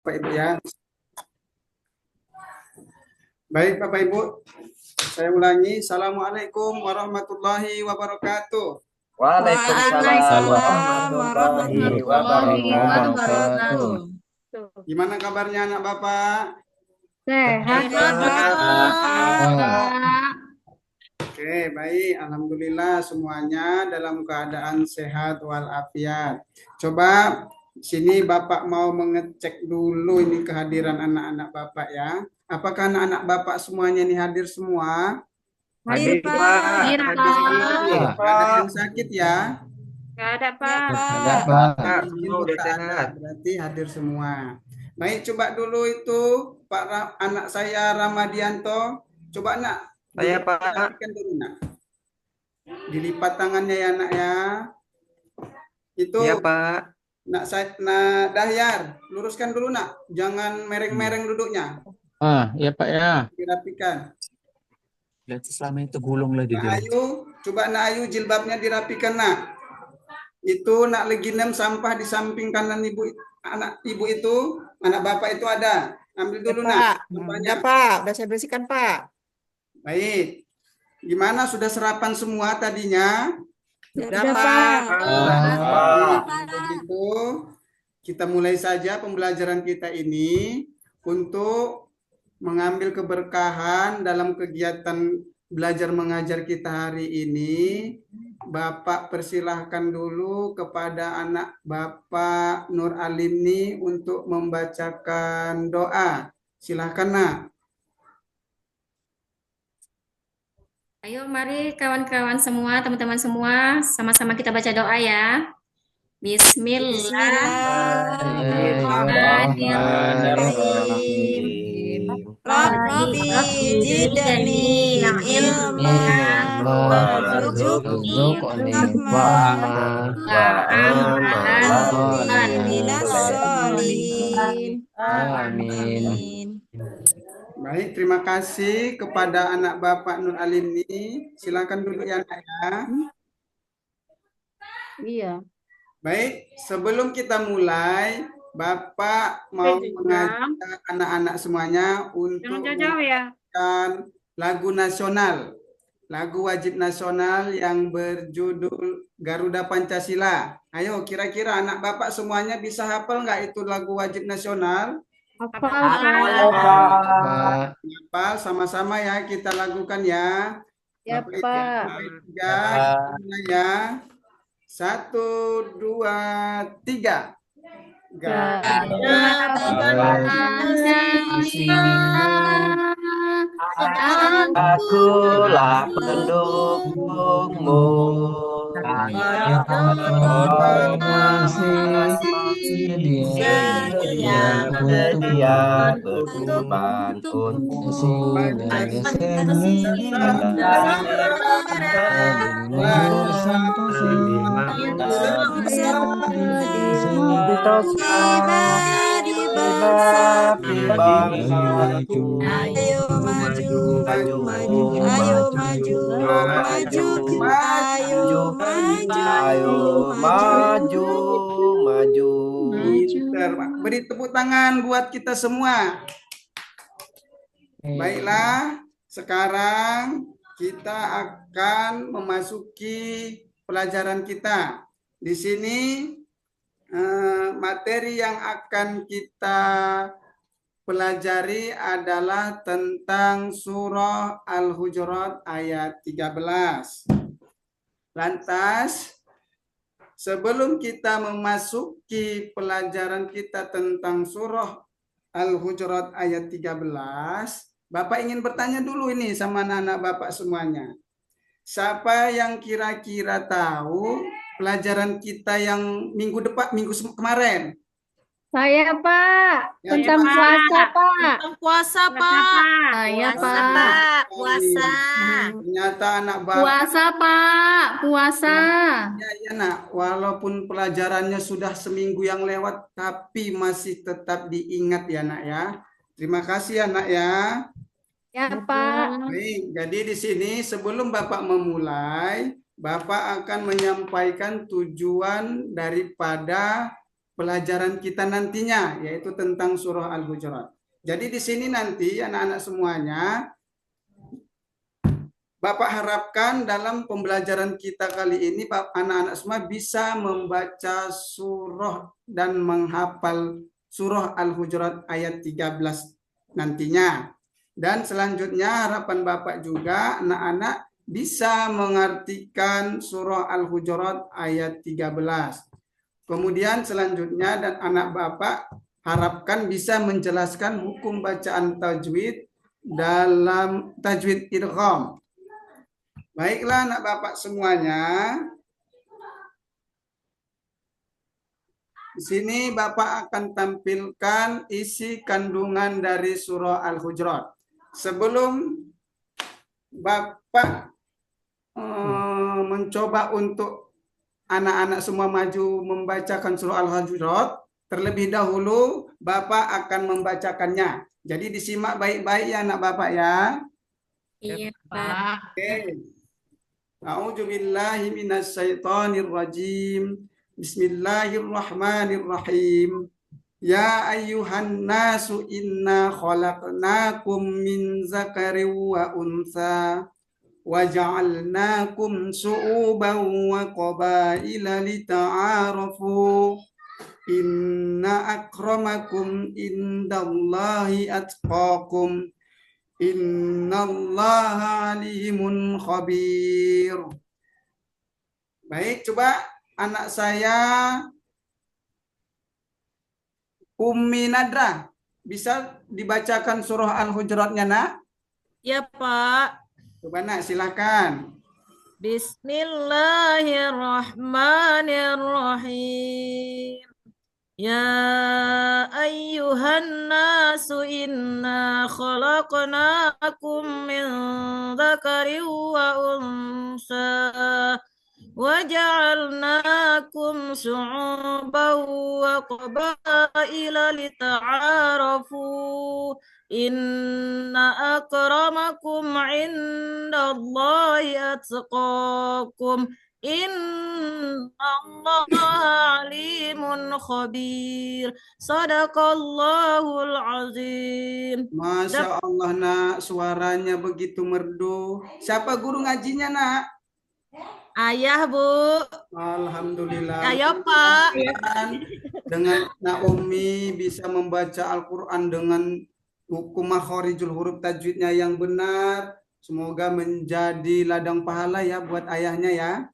Bapak Ibu ya. Baik Bapak Ibu, saya ulangi. Assalamualaikum warahmatullahi wabarakatuh. Waalaikumsalam warahmatullahi wabarakatuh. Gimana kabarnya anak Bapak? Sehat, Oke, baik. Alhamdulillah semuanya dalam keadaan sehat walafiat. Coba sini Bapak mau mengecek dulu ini kehadiran anak-anak Bapak ya. Apakah anak-anak Bapak semuanya ini hadir semua? Hadir, Pak. Hadir, Pak. Ada yang sakit ya? Gak ada, Pak. Ada, Pak. Mungkin tak ada, berarti hadir semua. Baik, coba dulu itu anak saya Ramadianto. Coba nak, Saya, Pak. dilihatkan dulu nak. Dilipat tangannya ya nak ya. Itu Iya, Pak. nak Dahyar, luruskan dulu nak. Jangan mereng-mereng duduknya. Iya Pak ya. Dirapikan. Lihat selama itu gulung lagi Nak dia. Ayu, coba nak Ayu jilbabnya dirapikan nak. Itu nak leginem sampah di samping kanan ibu, anak ibu itu, anak bapak itu ada. Ambil dulu nak. Ya Pak, udah saya bersihkan Pak. Baik. Gimana sudah sarapan semua tadinya? Sudah Pak. Begitu. Kita mulai saja pembelajaran kita ini untuk mengambil keberkahan dalam kegiatan belajar mengajar kita hari ini. Bapak persilahkan dulu kepada anak Bapak Nur Alimni untuk membacakan doa. Silahkan nak. Ayo mari kawan-kawan semua, teman-teman semua, sama-sama kita baca doa ya. Bismillahirrahmanirrahim. Rabbi zidni ilman warzuqni rahmah wa amalan minas sholihin. Amin. Baik, terima kasih kepada anak Bapak Nur Alimni. Silakan duduk ya nak ya. Iya. Baik, sebelum kita mulai, Bapak mau mengajak anak-anak semuanya untuk menyanyikan lagu nasional, lagu wajib nasional yang berjudul Garuda Pancasila. Ayo, kira-kira anak Bapak semuanya bisa hafal nggak itu lagu wajib nasional? Hafal, sama-sama ya kita lakukan ya. Ya Pak. Mulai ya. 1, 2, 3. Akulah pendukungmu. Sedia berkorban untuk Ayo maju, ayo maju. Beri tepuk tangan buat kita semua. Baiklah, sekarang kita akan memasuki pelajaran kita. Di sini materi yang akan kita pelajari adalah tentang surah Al-Hujurat ayat 13. Lantas, sebelum kita memasuki pelajaran kita tentang surah Al-Hujurat ayat 13, Bapak ingin bertanya dulu ini sama anak-anak Bapak semuanya. Siapa yang kira-kira tahu pelajaran kita yang minggu kemarin? Saya Pak. Tentang puasa Pak. Tentang puasa Pak. Saya Pak. Puasa. Ternyata anak Bapak. Puasa Pak. Puasa. Ya nak, walaupun pelajarannya sudah seminggu yang lewat, tapi masih tetap diingat ya nak ya. Terima kasih ya nak ya. Ya Pak. Baik, jadi di sini sebelum Bapak memulai, Bapak akan menyampaikan tujuan daripada pelajaran kita nantinya, yaitu tentang surah Al-Hujurat. Jadi di sini nanti anak-anak semuanya, Bapak harapkan dalam pembelajaran kita kali ini, anak-anak semua bisa membaca surah dan menghafal surah Al-Hujurat ayat 13 nantinya. Dan selanjutnya harapan Bapak juga anak-anak bisa mengartikan surah Al-Hujurat ayat 13. Kemudian selanjutnya dan anak Bapak harapkan bisa menjelaskan hukum bacaan tajwid dalam tajwid idgham. Baiklah anak Bapak semuanya. Di sini Bapak akan tampilkan isi kandungan dari surah Al-Hujurat. Sebelum Bapak mencoba untuk anak-anak semua maju membacakan surah Al-Hujurat, terlebih dahulu Bapak akan membacakannya. Jadi disimak baik-baik ya anak Bapak ya. Iya, Pak. Oke. A'udzu billahi minasyaitonir rajim. Bismillahirrahmanirrahim. Ya ayyuhan nasu inna khalaqnakum min zakarin wa untha wa ja'alnakum syu'uban wa qabaila lita'arafu. Inna akramakum indallahi atqakum. Innallaha alimun khabir. Baik, coba anak saya Ummi Nadra, bisa dibacakan surah Al-Hujuratnya, Nak? Ya, Pak. Coba, Nak, silakan. Bismillahirrahmanirrahim. Ya ayyuhan nasu inna khalaqnakum min dzakarin wa unsa wa ja'alnakum syu'uban wa qabaila lita'arafu. Inna akramakum indallahi atqakum. Innallaha alimun khabir. Sadaqallahul azim. Masya Allah, Nak, suaranya begitu merdu. Siapa guru ngajinya, Nak? Ayah, Bu. Alhamdulillah. Ayah, Pak. Dengan Naomi bisa membaca Al-Quran dengan hukum makhorijul huruf tajwidnya yang benar. Semoga menjadi ladang pahala ya buat ayahnya ya.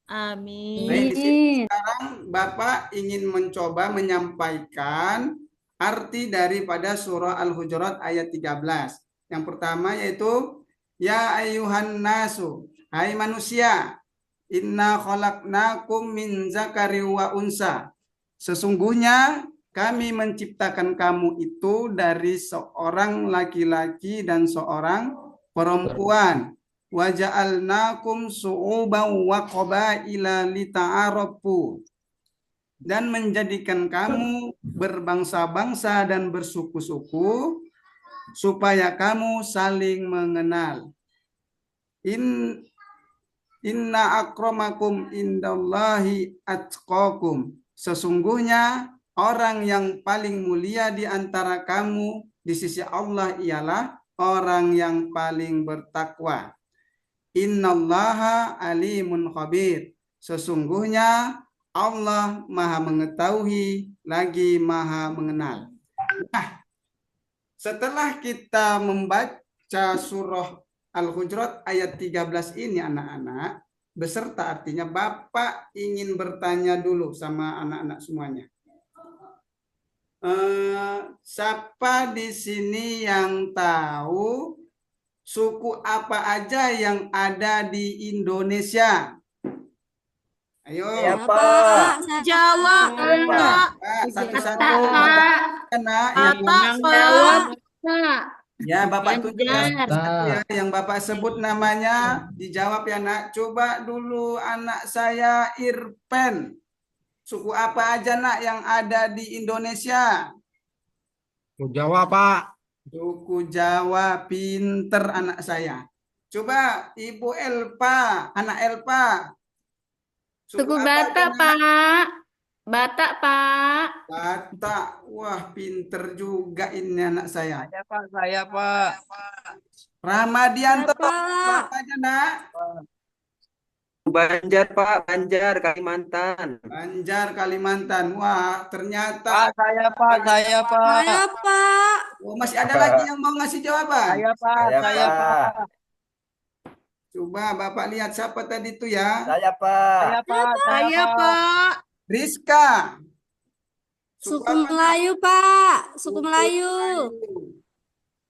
Amin. Baik, di sini sekarang Bapak ingin mencoba menyampaikan arti daripada surah Al-Hujurat ayat 13. Yang pertama yaitu ya ayyuhan nasu, hai manusia, inna khalaqnakum min zakari wa unsa. Sesungguhnya kami menciptakan kamu itu dari seorang laki-laki dan seorang perempuan. Wa ja'alnakum syu'uban wa qabaila lita'arafu. Dan menjadikan kamu berbangsa-bangsa dan bersuku-suku supaya kamu saling mengenal. Inna akramakum indallahi atqakum. Sesungguhnya orang yang paling mulia di antara kamu di sisi Allah ialah orang yang paling bertakwa. Innallaha alimun khabir. Sesungguhnya Allah maha mengetahui lagi maha mengenal. Nah, setelah kita membaca surah Al-Hujurat ayat 13 ini anak-anak, beserta artinya Bapak ingin bertanya dulu sama anak-anak semuanya. Siapa di sini yang tahu suku apa aja yang ada di Indonesia? Ayo. Ya, Pak. Jawab, Pak. Satu-satu. Jawab, Pak. Ya, Bapak tunjuk Nah, yang Bapak sebut namanya dijawab ya, Nak. Coba dulu anak saya Irpen. Suku apa aja, Nak, yang ada di Indonesia? Jawa, Pak. Suku Jawa, pinter anak saya. Coba Ibu Elpa, anak Elpa. Suku apa Batak, aja, Nak? Pak. Batak, Pak. Batak. Wah, pinter juga ini anak saya. Saya Pak. Ramadianto. Pak. Apa aja, Nak? Banjar Pak, Banjar, Kalimantan. Banjar, Kalimantan. Wah, ternyata Pak, saya Pak, saya Pak. Saya, Pak. oh, masih ada lagi yang mau ngasih jawaban. Pak, saya Pak. Coba Bapak lihat siapa tadi itu ya. Saya Pak. Saya, Pak. Rizka. Suku apa, Nak? Melayu, Pak. Suku Suku Melayu.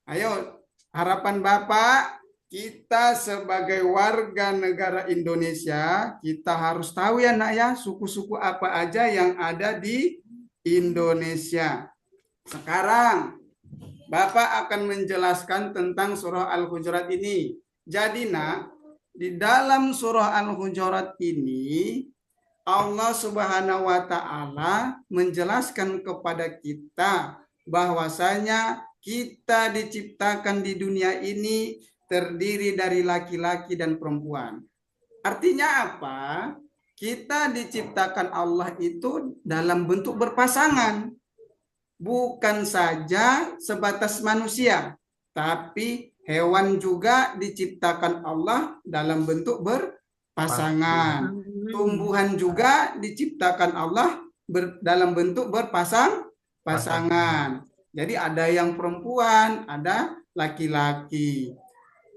Ayo, harapan Bapak, kita sebagai warga negara Indonesia, kita harus tahu ya Nak ya, suku-suku apa aja yang ada di Indonesia. Sekarang, Bapak akan menjelaskan tentang surah Al-Hujurat ini. Jadi Nak, di dalam surah Al-Hujurat ini, Allah Subhanahu wa Ta'ala menjelaskan kepada kita bahwasanya kita diciptakan di dunia ini terdiri dari laki-laki dan perempuan. Artinya apa? Kita diciptakan Allah itu dalam bentuk berpasangan. Bukan saja sebatas manusia, tapi hewan juga diciptakan Allah dalam bentuk berpasangan. Tumbuhan juga diciptakan Allah dalam bentuk pasangan. Jadi ada yang perempuan, ada laki-laki.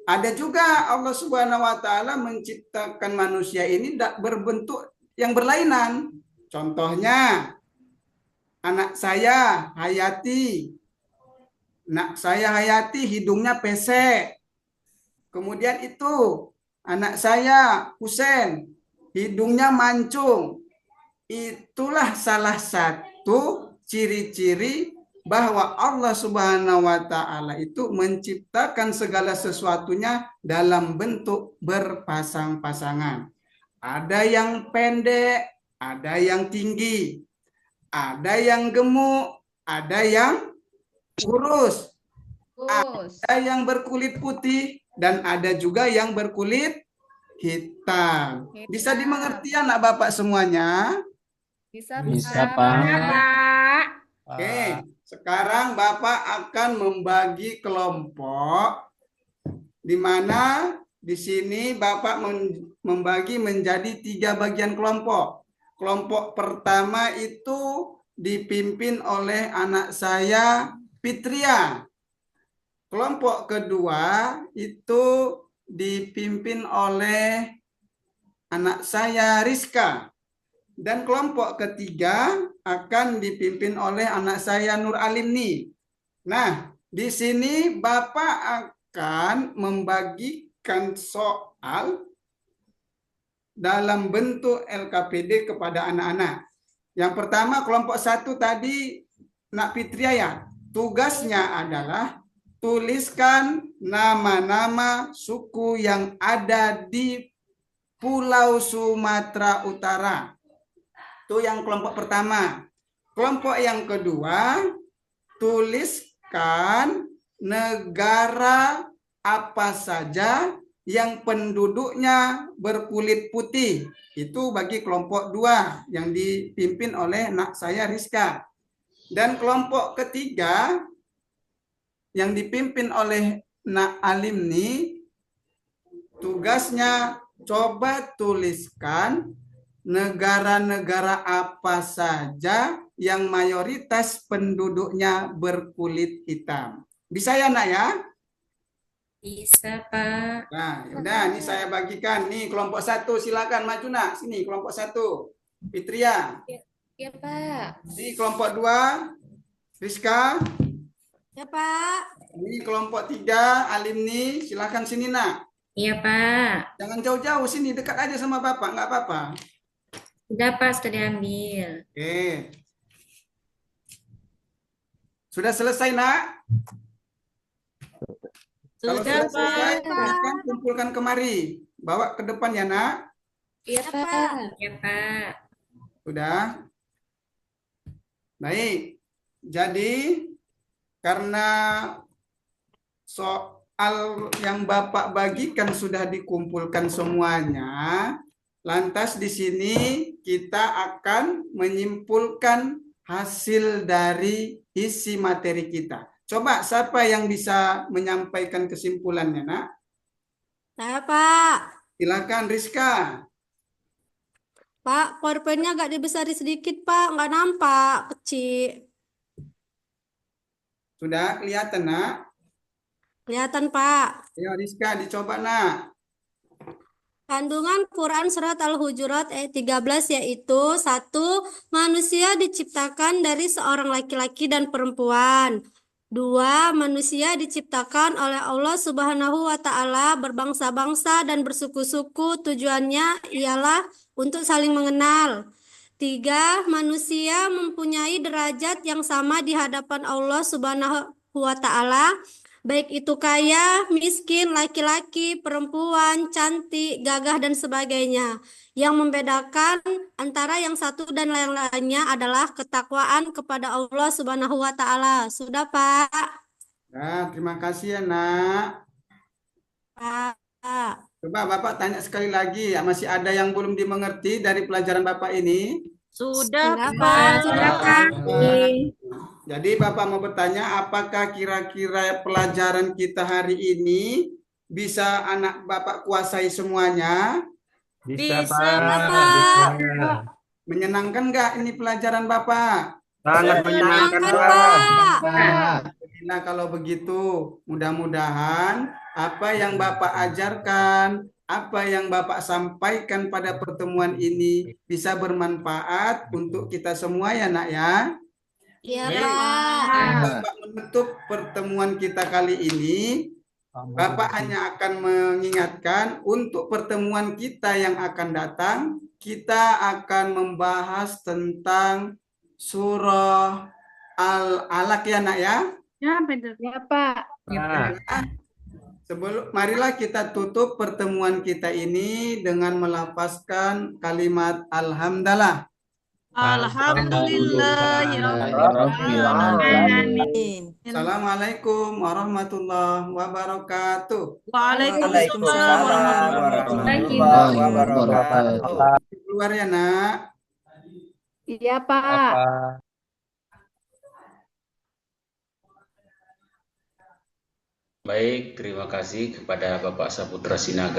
Ada juga Allah Subhanahu wa Ta'ala menciptakan manusia ini berbentuk yang berlainan. Contohnya anak saya Hayati. Anak saya Hayati hidungnya pesek. Kemudian itu anak saya Husen hidungnya mancung. Itulah salah satu ciri-ciri bahwa Allah Subhanahu wa Ta'ala itu menciptakan segala sesuatunya dalam bentuk berpasang-pasangan. Ada yang pendek, ada yang tinggi, ada yang gemuk, ada yang kurus, ada yang berkulit putih, dan ada juga yang berkulit hitam. Bisa dimengerti anak Bapak semuanya? Bisa, Pak. Oke, sekarang Bapak akan membagi kelompok di mana di sini Bapak membagi menjadi 3 bagian kelompok. Kelompok pertama itu dipimpin oleh anak saya Fitria. Kelompok kedua itu dipimpin oleh anak saya Rizka. Dan kelompok ketiga akan dipimpin oleh anak saya Nur Alimni. Nah, di sini Bapak akan membagikan soal dalam bentuk LKPD kepada anak-anak. Yang pertama kelompok 1 tadi Nak Fitria ya. Tugasnya adalah tuliskan nama-nama suku yang ada di Pulau Sumatera Utara. Itu yang kelompok pertama. Kelompok yang kedua, tuliskan negara apa saja yang penduduknya berkulit putih. Itu bagi kelompok 2 yang dipimpin oleh anak saya Rizka. Dan kelompok ketiga yang dipimpin oleh Nak Alimni, tugasnya coba tuliskan negara-negara apa saja yang mayoritas penduduknya berkulit hitam. Bisa ya Nak ya? Bisa, Pak. Nah, yaudah, ini saya bagikan. Nih kelompok 1, silakan maju Nak. Sini kelompok 1, Fitria. Ya, Pak. Ini kelompok 2, Rizka. Ya, Pak. Ini kelompok 3, Alimni. Silakan sini Nak. Iya, Pak. Jangan jauh-jauh, sini dekat aja sama Bapak, nggak apa-apa. Sudah, Pak, sudah diambil. Oke. Sudah selesai, Nak? Kalau Sudah, sudah selesai, Pak. silakan kumpulkan kemari. Bawa ke depan ya, Nak. Iya, Pak. Iya, Pak. Sudah. Baik. Jadi, karena soal yang Bapak bagikan sudah dikumpulkan semuanya, Lantas di sini kita akan menyimpulkan hasil dari isi materi kita. Coba siapa yang bisa menyampaikan kesimpulannya, Nak? Saya, Pak. Silakan Rizka. Pak, PowerPoint-nya agak dibesarin sedikit, Pak. Nggak nampak, kecil. Sudah kelihatan, Nak? Kelihatan, Pak. Ayo Rizka dicoba, Nak. Kandungan Quran Surat Al-Hujurat ayat 13 yaitu 1. Manusia diciptakan dari seorang laki-laki dan perempuan. 2. Manusia diciptakan oleh Allah Subhanahu wa Ta'ala berbangsa-bangsa dan bersuku-suku. Tujuannya ialah untuk saling mengenal. 3. Manusia mempunyai derajat yang sama di hadapan Allah Subhanahu wa Ta'ala, baik itu kaya, miskin, laki-laki, perempuan, cantik, gagah, dan sebagainya. Yang membedakan antara yang satu dan yang lainnya adalah ketakwaan kepada Allah Subhanahu wa Ta'ala. Sudah, Pak? Nah, terima kasih ya, Nak. Pak. Coba Bapak tanya sekali lagi, ya, masih ada yang belum dimengerti dari pelajaran Bapak ini? Sudah, Sudah, Pak. Pak. Sudah, Pak. Jadi Bapak mau bertanya, apakah kira-kira pelajaran kita hari ini bisa anak Bapak kuasai semuanya? Bisa, Bisa, Pak. Bisa. Menyenangkan nggak ini pelajaran Bapak? Sangat menyenangkan, Menyenangkan, Pak. Pak. Nah, kalau begitu, mudah-mudahan apa yang Bapak ajarkan, apa yang Bapak sampaikan pada pertemuan ini bisa bermanfaat untuk kita semua ya, Nak ya. Iya, Baik. Pak. Bapak menutup pertemuan kita kali ini, Bapak hanya akan mengingatkan untuk pertemuan kita yang akan datang, kita akan membahas tentang surah Al-Alaq ya, Nak ya. Ya, betul. Ya, Pak. Marilah kita tutup pertemuan kita ini dengan melafazkan kalimat alhamdulillah. Alhamdulillahirrahmanirrahim. Assalamualaikum warahmatullahi wabarakatuh. Waalaikumsalam warahmatullahi wabarakatuh. Keluar ya, Nak. Iya, Pak. Baik, terima kasih kepada Bapak Saputra Sinaga.